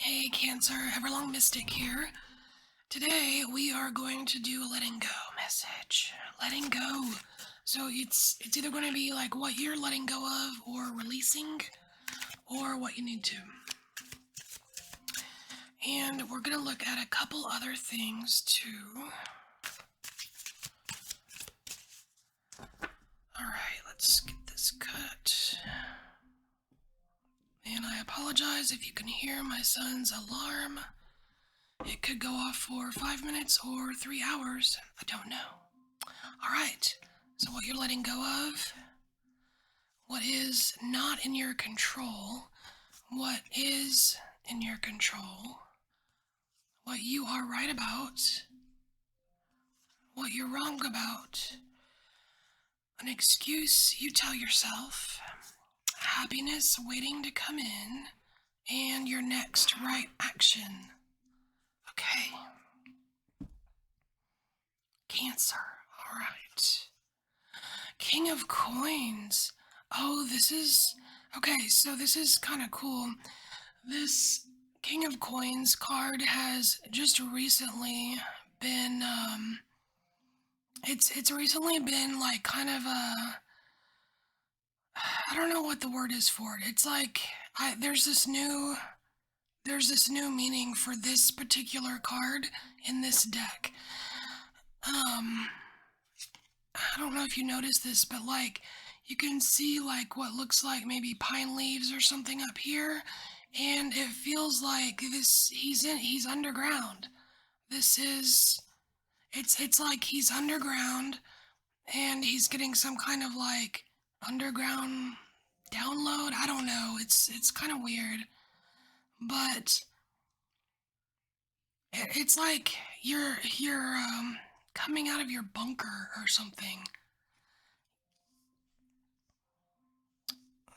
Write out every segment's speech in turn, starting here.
Hey Cancer, Everlong Mystic here. Today we are going to do a letting go message. Letting go. So it's either going to be like what you're letting go of or releasing or what you need to. And we're going to look at a couple other things too. All right, let's get this cut. And I apologize if you can hear my son's alarm. It could go off for 5 minutes or 3 hours. I don't know. All right. So what you're letting go of, what is not in your control, what is in your control, what you are right about, what you're wrong about, an excuse you tell yourself, happiness waiting to come in, and your next right action. Okay. Cancer. All right. King of Coins. Oh, this is... Okay, so this is kind of cool. This King of Coins card has just recently been, it's recently been like kind of I don't know what the word is for it. It's like, there's this new meaning for this particular card in this deck. Um, I don't know if you noticed this, but like you can see like what looks like maybe pine leaves or something up here, and it feels like he's underground. This is it's like he's underground and he's getting some kind of like underground download. I don't know. It's kind of weird, but it's like you're coming out of your bunker or something.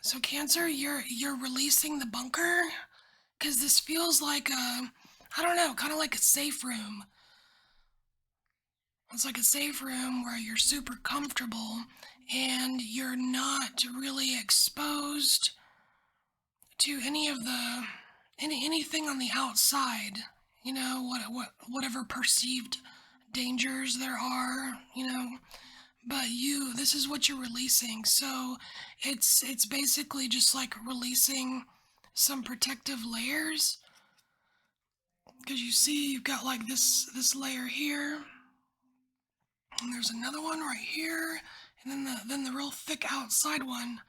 So Cancer, you're releasing the bunker because this feels like I don't know, kind of like a safe room. It's like a safe room where you're super comfortable and you're not really exposed to any of the anything on the outside. You know whatever perceived dangers there are. But this is what you're releasing. So it's basically just like releasing some protective layers because you see you've got like this layer here, and there's another one right here, and then the real thick outside one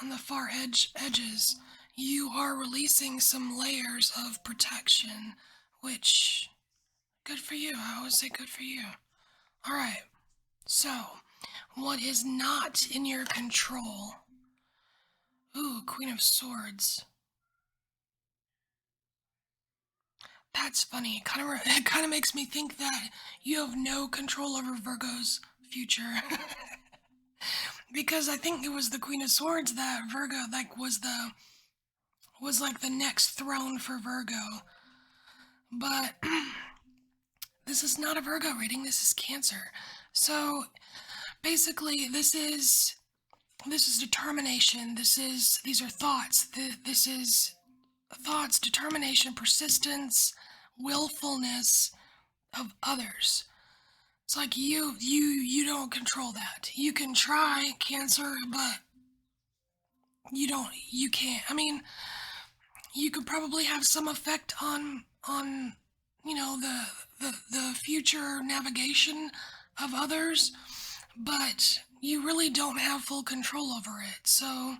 on the far edges. You are releasing some layers of protection, which good for you. I always say good for you. All right. So, what is not in your control? Ooh, Queen of Swords. That's funny. It kind of makes me think that you have no control over Virgo's future. Because I think it was the Queen of Swords that Virgo like was like the next throne for Virgo. But this is not a Virgo reading. This is Cancer. So basically, this is determination. These are thoughts. This is thoughts, determination, persistence, willfulness of others. It's like you don't control that. You can try, Cancer, but you can't. I mean, you could probably have some effect on the future navigation of others, but you really don't have full control over it. So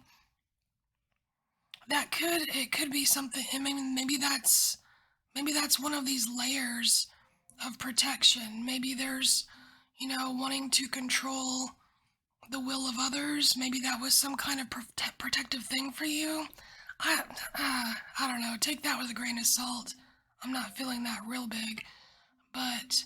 it could be something. I mean, maybe that's one of these layers of protection. Maybe there's wanting to control the will of others. Maybe that was some kind of protective thing for you. I I don't know. Take that with a grain of salt. I'm not feeling that real big, but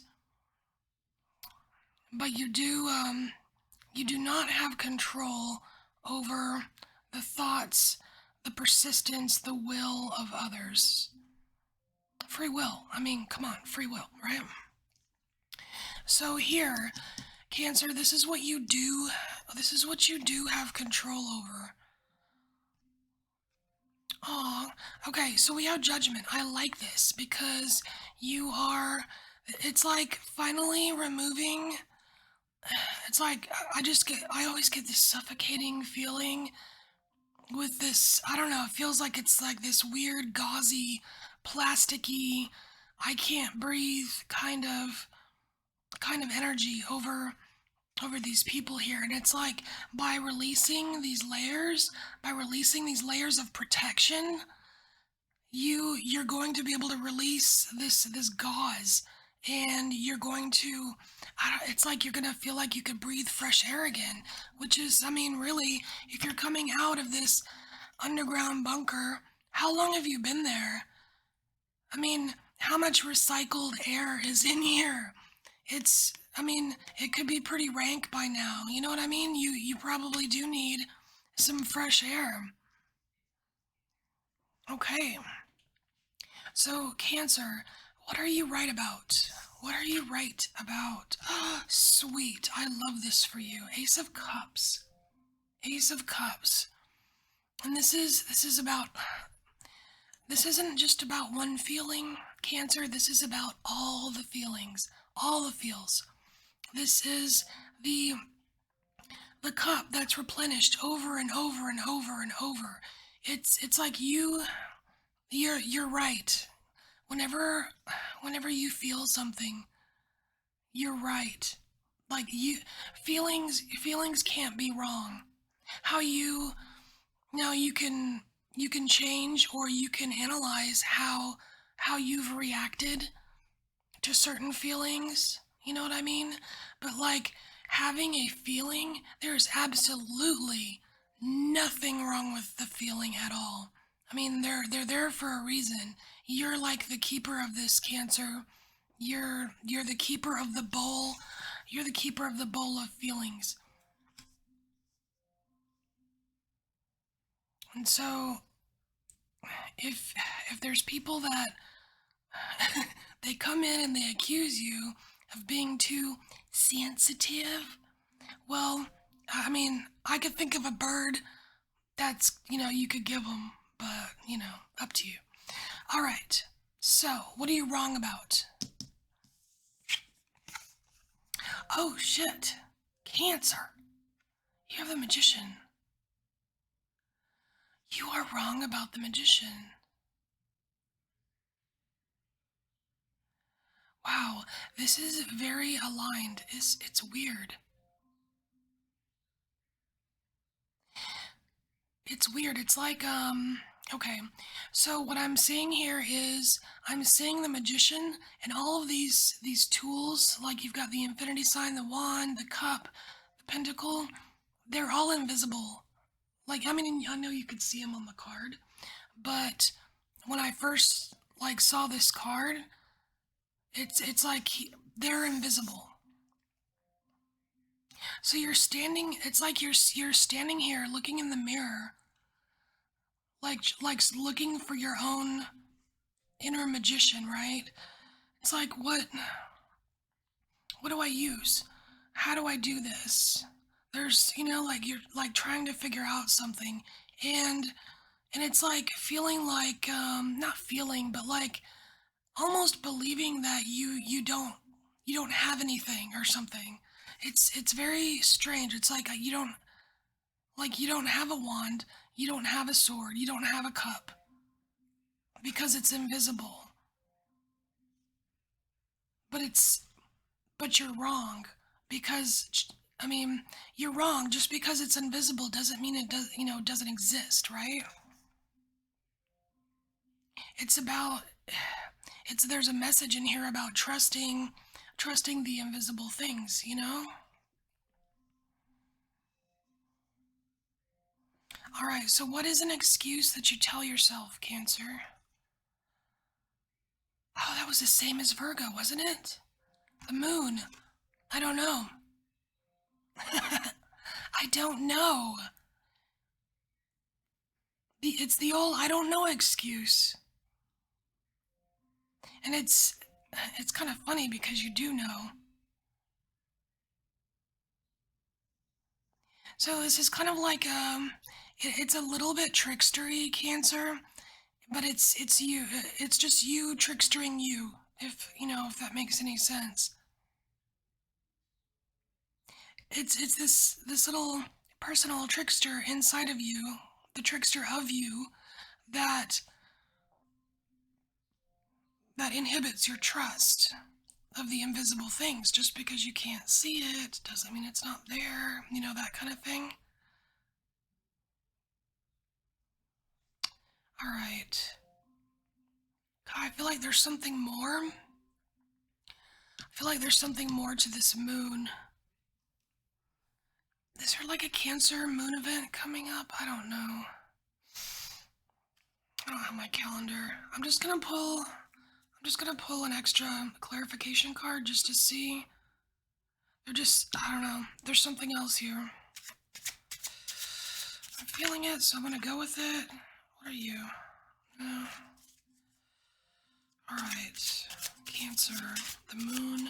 you do not have control over the thoughts, the persistence, the will of others. Free will. I mean, come on, free will, right? So here, Cancer, this is what you do. This is what you do have control over. Aw, Okay, so we have judgment. I like this because you are, it's like finally removing, it's like I always get this suffocating feeling with this, I don't know, it feels like it's like this weird gauzy, plasticky, I can't breathe kind of energy over these people here. And it's like by releasing these layers of protection, you're going to be able to release this gauze, and you're going to, it's like you're going to feel like you could breathe fresh air again, which is, I mean, really, if you're coming out of this underground bunker, how long have you been there? I mean, how much recycled air is in here? It's, I mean, it could be pretty rank by now. You know what I mean? You probably do need some fresh air. Okay. So, Cancer, what are you right about? What are you right about? Sweet. I love this for you. Ace of Cups. Ace of Cups. And this is about, this isn't just about one feeling, Cancer. This is about all the feelings, all the feels. This is the the cup that's replenished over and over and over and over. It's like you're right. Whenever whenever you feel something, you're right. Like you, feelings can't be wrong. How you, now you can change, or you can analyze how you've reacted to certain feelings. You know what I mean? But like having a feeling, there's absolutely nothing wrong with the feeling at all. I mean, they're there for a reason. You're like the keeper of this, Cancer. You're the keeper of the bowl. You're the keeper of the bowl of feelings. And so if if there's people that they come in and they accuse you of being too sensitive, well, I mean, I could think of a bird that's, you could give them, but, up to you. All right. So, what are you wrong about? Oh, shit. Cancer. You have the magician. You are wrong about the magician. Wow, this is very aligned. It's weird. It's weird. It's like okay. So what I'm seeing here is I'm seeing the magician and all of these tools, like you've got the infinity sign, the wand, the cup, the pentacle, they're all invisible. Like, I mean, I know you could see them on the card, but when I first like saw this card, it's like they're invisible. So you're standing, it's like you're standing here looking in the mirror, like looking for your own inner magician, right? It's like what do I use? How do I do this? There's, like you're like trying to figure out something, and it's like feeling like not feeling, but like almost believing that you don't have anything or something. It's very strange. It's like you don't have a wand, you don't have a sword, you don't have a cup because it's invisible. But you're wrong because I mean, you're wrong. Just because it's invisible doesn't mean it doesn't exist, right? It's about it's there's a message in here about trusting the invisible things. All right, so what is an excuse that you tell yourself, Cancer? Oh, that was the same as Virgo, wasn't it? The moon. I don't know. I don't know. It's the old I don't know excuse. And it's kind of funny because you do know. So this is kind of like it's a little bit trickstery, Cancer, but it's you. It's just you trickstering you. If that makes any sense. It's this little personal trickster inside of you, the trickster of you that that inhibits your trust of the invisible things. Just because you can't see it doesn't mean it's not there. That kind of thing. All right. I feel like there's something more. I feel like there's something more to this moon. Is there like a Cancer moon event coming up? I don't know. I don't have my calendar. I'm just gonna pull an extra clarification card just to see. I don't know. There's something else here. I'm feeling it, so I'm gonna go with it. What are you? No. Alright. Cancer. The moon.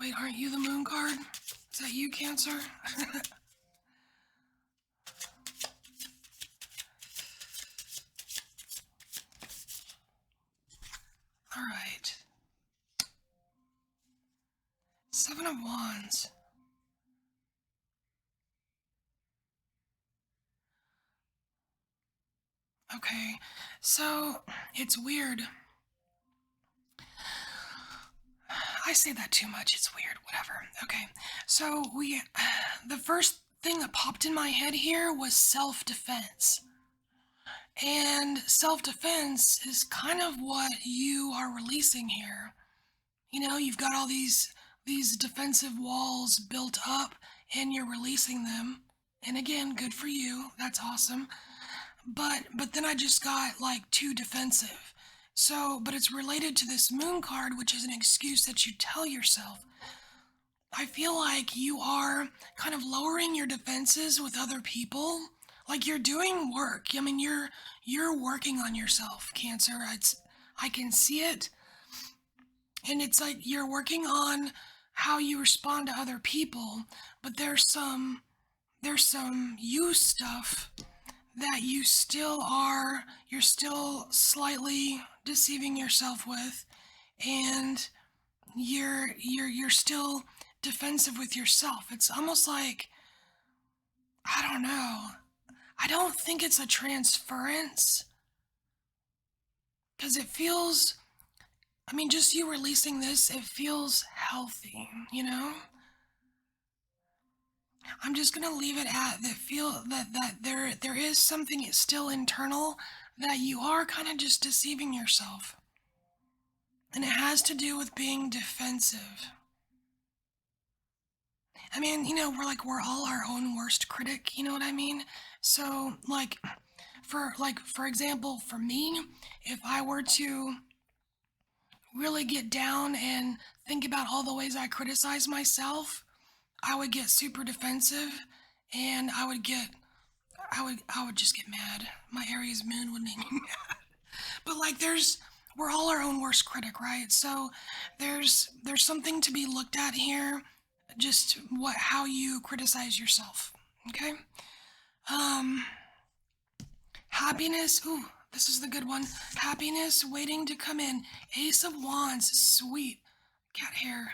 Wait, aren't you the moon card? Is that you, Cancer? Alright. Seven of Wands. Okay, so it's weird. I say that too much. It's weird. Whatever. Okay, so the first thing that popped in my head here was self-defense. And self-defense is kind of what you are releasing here. You've got all these defensive walls built up and you're releasing them. And again, good for you. That's awesome. But then I just got like too defensive. So, but it's related to this moon card, which is an excuse that you tell yourself. I feel like you are kind of lowering your defenses with other people. Like you're doing work. I mean, you're working on yourself, Cancer. I can see it, and it's like you're working on how you respond to other people, but there's some you stuff that you're still slightly deceiving yourself with, and you're still defensive with yourself. It's almost like, I don't know. I don't think it's a transference because it feels, I mean, just you releasing this, it feels healthy. I'm just gonna leave it at that. Feel that there is something still internal that you are kind of just deceiving yourself, and it has to do with being defensive. I mean, we're all our own worst critic. You know what I mean? So, for example, for me, if I were to really get down and think about all the ways I criticize myself, I would get super defensive, and I would just get mad. My Aries moon would make me mad. But like, we're all our own worst critic, right? So there's something to be looked at here. Just how you criticize yourself. Okay. Um, Happiness. Ooh, this is the good one. Happiness waiting to come in. Ace of Wands. Sweet. Cat hair.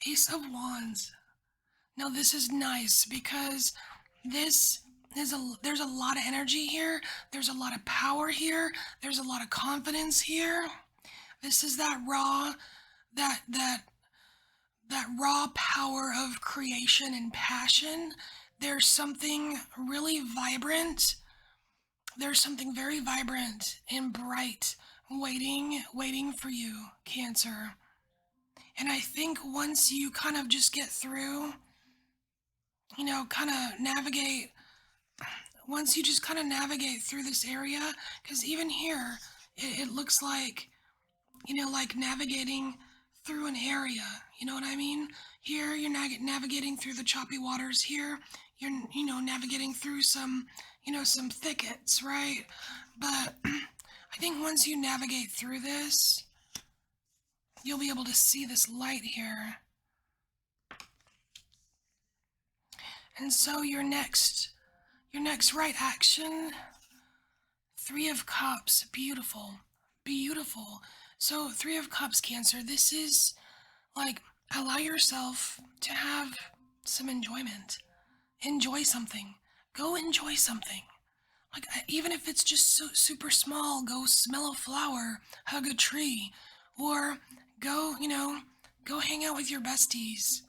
Ace of Wands. Now this is nice because this there's a lot of energy here. There's a lot of power here. There's a lot of confidence here. This is that that that raw power of creation and passion. There's something really vibrant. There's something very vibrant and bright waiting for you, Cancer. And I think once you kind of just get through, kind of navigate, once you just kind of navigate through this area, because even here, it looks like navigating through an area. You know what I mean? Here, you're navigating through the choppy waters. Here, you're, navigating through some thickets, right? But I think once you navigate through this, you'll be able to see this light here. And so Your next right action, Three of Cups. Beautiful. Beautiful. So, Three of Cups, Cancer, this is like allow yourself to have some enjoyment. Enjoy something. Go enjoy something. Like, even if it's just so super small, go smell a flower, hug a tree, or go, go hang out with your besties.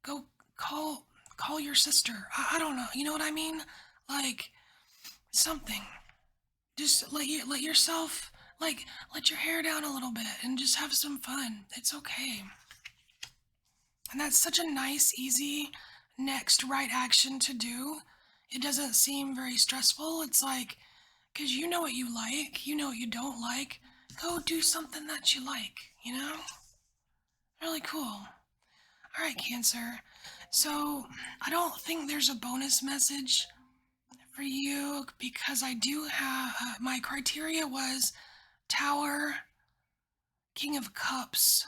Go call call your sister. I don't know. You know what I mean? Like something. Just let yourself like let your hair down a little bit and just have some fun. It's okay. And that's such a nice, easy next right action to do. It doesn't seem very stressful. It's like, because you know what you like, you know what you don't like. Go do something that you like, you know? Really cool. All right, Cancer. So, I don't think there's a bonus message for you because I do have my criteria was Tower, King of Cups,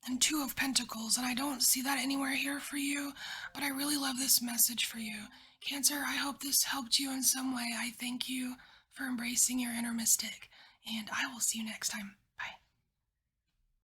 and Two of Pentacles, and I don't see that anywhere here for you, but I really love this message for you. Cancer, I hope this helped you in some way. I thank you for embracing your inner mystic, and I will see you next time.